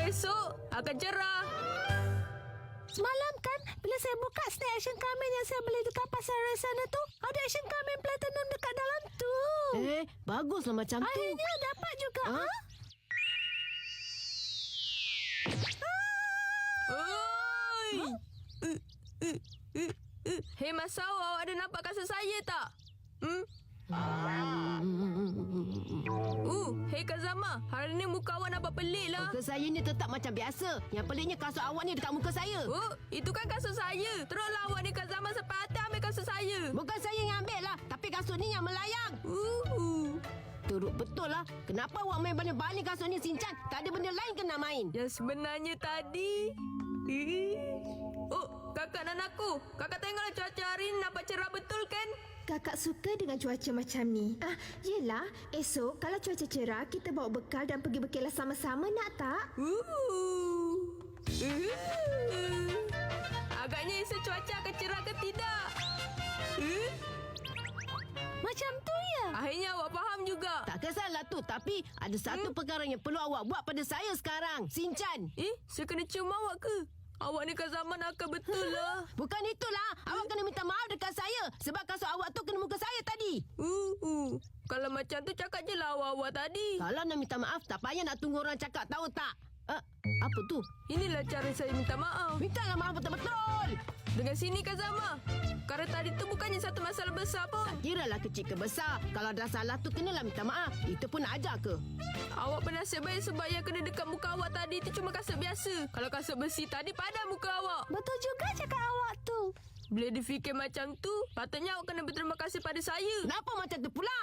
esok akan cerah. Semalam kan, bila saya buka snack Action Carmen yang saya beli dekat pasar raya sana tu, ada Action Carmen Platinum dekat dalam tu. Baguslah macam tu. Akhirnya dapat juga. Oi! Hei Masao, awak ada nampak kasut saya tak? Hei Kazama, hari ni muka awak nampak pelik lah. Muka saya ni tetap macam biasa. Yang peliknya kasut awak ni dekat muka saya. Itu kan kasut saya. Teruslah awak ni Kazama sampai hati ambil kasut saya. Bukan saya yang ambil lah, tapi kasut ni yang melayang. Teruk betul lah. Kenapa awak main baling-baling kasut ni, Sinchan? Tak ada benda lain ke nak main? Yang sebenarnya tadi... kakak dan aku. Kakak tengoklah cuaca hari ni nampak cerah betul kan? Kakak suka dengan cuaca macam ni. Yelah, esok kalau cuaca cerah, kita bawa bekal dan pergi berkelas sama-sama, nak tak? Agaknya esok cuaca akan cerah ke tidak? Macam tu ya? Akhirnya awak faham juga. Tak kisahlah tu, tapi ada satu perkara yang perlu awak buat pada saya sekarang, Sinchan. Saya kena cium awak ke? Awak ni kan zaman nakal betul lah. Bukan itulah. Awak kena minta maaf dekat saya sebab kasut awak tu kena muka saya tadi. Kalau macam tu cakap je lah awak tadi. Kalau nak minta maaf, tak payah nak tunggu orang cakap, tahu tak? Apa tu? Inilah cara saya minta maaf. Mintalah maaf betul-betul. Dengan sini Kazama. Kerana tadi tu bukannya satu masalah besar pun. Kiralah kecil ke besar. Kalau ada salah tu kenalah minta maaf. Itu pun ajar ke? Awak bernasib baik sebab yang kena dekat muka awak tadi tu cuma kasut biasa. Kalau kasut besi tadi padan muka awak. Betul juga cakap awak tu. Bila difikir macam tu, patutnya awak kena berterima kasih pada saya. Kenapa macam tu pula?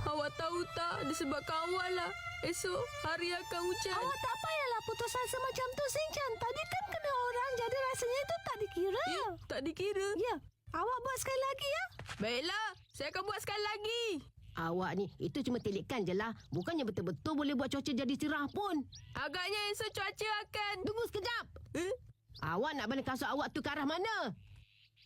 Awak tahu tak, disebabkan awak lah esok hari akan hujan. Awak tak payahlah putus asa macam tu, Sinchan. Tadi kan kena orang, jadi rasanya itu tak dikira. Tak dikira? Ya. Awak buat sekali lagi ya? Baiklah, saya akan buat sekali lagi. Awak ni, itu cuma telikan je lah. Bukannya betul-betul boleh buat cuaca jadi cerah pun. Agaknya esok cuaca akan... Tunggu sekejap. Awak nak balik kasut awak tu ke arah mana?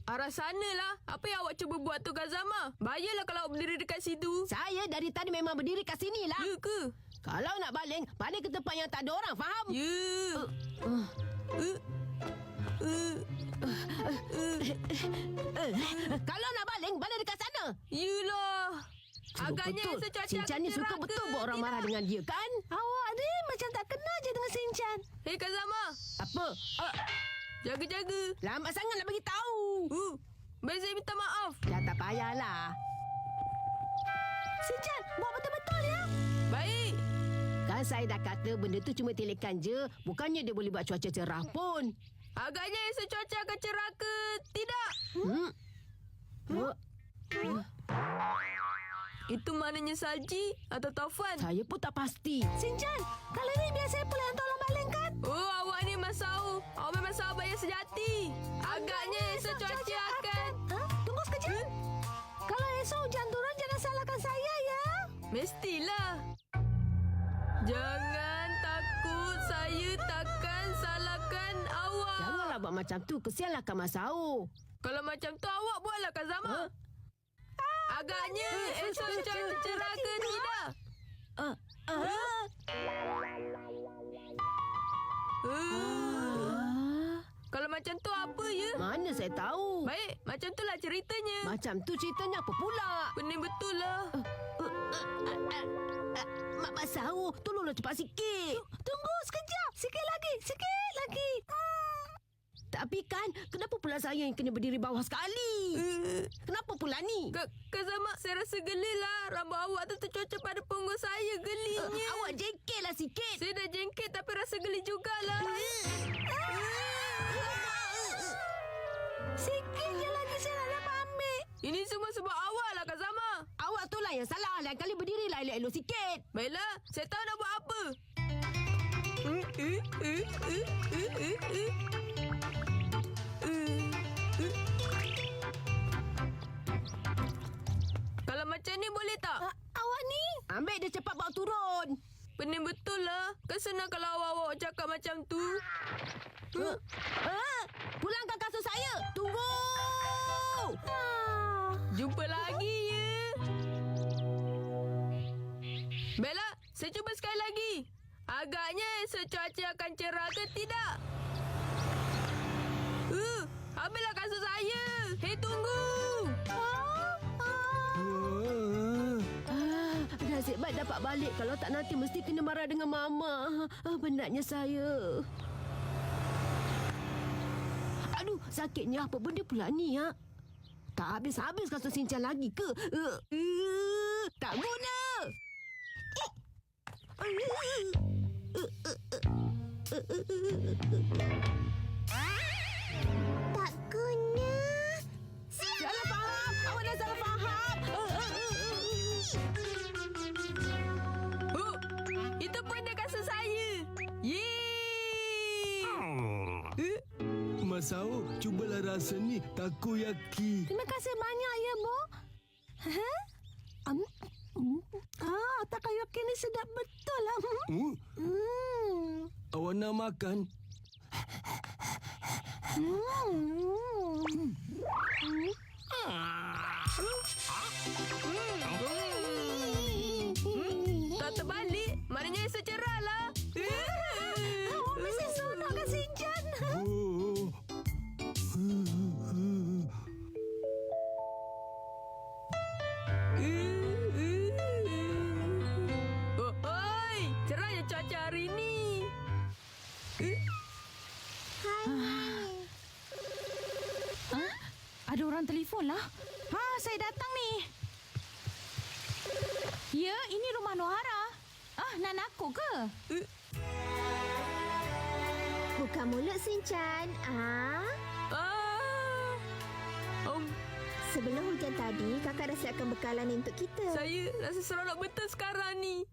Arah sana lah. Apa yang awak cuba buat tu, Kazama? Bahayalah kalau awak berdiri dekat situ. Saya dari tadi memang berdiri kat sini lah. Ya ke? Kalau nak baling, baling ke tempat yang tak ada orang, faham? Ya. Kalau nak baling, baling dekat sana. Yelah. Agaknya betul. esok cuaca Sinchan akan ni suka cerah ke? betul buat orang marah dengan dia, kan? Awak ni macam tak kenal je dengan Sinchan. Hei Kazama, Apa? jaga-jaga. Lambat sangat nak bagi tahu. Baik, saya minta maaf. Dah tak payahlah. Sinchan, buat betul-betul ya? Baik. Kan saya dah kata benda tu cuma telikan je. Bukannya dia boleh buat cuaca cerah pun. Agaknya esok cuaca akan cerah ke tidak? Itu maknanya Salji atau Taufan? Saya pun tak pasti. Sinchan, kali ni biar saya pula yang tolong baling kan? Awak ni Masao. Awak memang sahabat yang sejati. Agaknya esok cuaca akan... Tunggu sekejap. Kalau esok hujan turun, jangan salahkan saya ya. Mestilah. Jangan takut, saya takkan salahkan awak. Janganlah buat macam tu. Kesianlah Kak Masao. Kalau macam tu awak buatlah Kazama. Agaknya esok cuaca cerah ke tidak? Kalau macam tu apa ya? Mana saya tahu. Baik, macam itulah ceritanya. Macam tu ceritanya apa pula? Benar betul lah. Mak Masao, tolonglah cepat sikit. Tunggu sekejap. Sikit lagi. Tapi kan, kenapa pula saya yang kena berdiri bawah sekali? Kenapa pula ni? Kak Zama, saya rasa geli lah. Rambut awak tu tercocok pada punggung saya. Gelinya. Awak jengkellah sikit. Saya dah jengket tapi rasa geli jugalah. Sikit je lagi saya nak dapat ambil. Ini semua sebab awak lah Kak Zama. Awak tu lah yang salah. Lain kali berdirilah elok-elok sikit. Baiklah, saya tahu nak buat apa. Kalau macam ni boleh tak? Awak ni? Ambil dia cepat bawa turun. Pening betul lah. Kan senang kalau awak cakap macam tu. Pulangkan kasut saya. Tunggu. Jumpa lagi ya. Bella, saya cuba sekali lagi. Agaknya esok cuaca akan cerah ke tidak? Ambillah kasut saya. Hei, tunggu. Nasib baik dapat balik. Kalau tak nanti mesti kena marah dengan Mama. Penatnya saya. Aduh, sakitnya apa benda pula ni, ha? Tak habis-habis kasut Sinchan lagi ke? Tak guna! Tak guna. Salah faham! Awak dah salah faham! Itu punca kasut saya. Yeay! Masao, cubalah rasa ni takoyaki. Terima kasih banyak ya, Bo. Takoyaki ni sedap betul lah. Awak nak makan? Tak terbalik. Maknanya esok cerah lah. Awak mesti seronok kan, Sinchan? Oi, cerahnya cuaca hari ni. Ada orang telefon lah. Saya datang ni. Ya, ini rumah Nohara. Nan aku ke? Buka mulut, Sinchan. Sebelum hujan tadi, kakak dah siapkan bekalan untuk kita. Saya rasa seronok betul sekarang ni.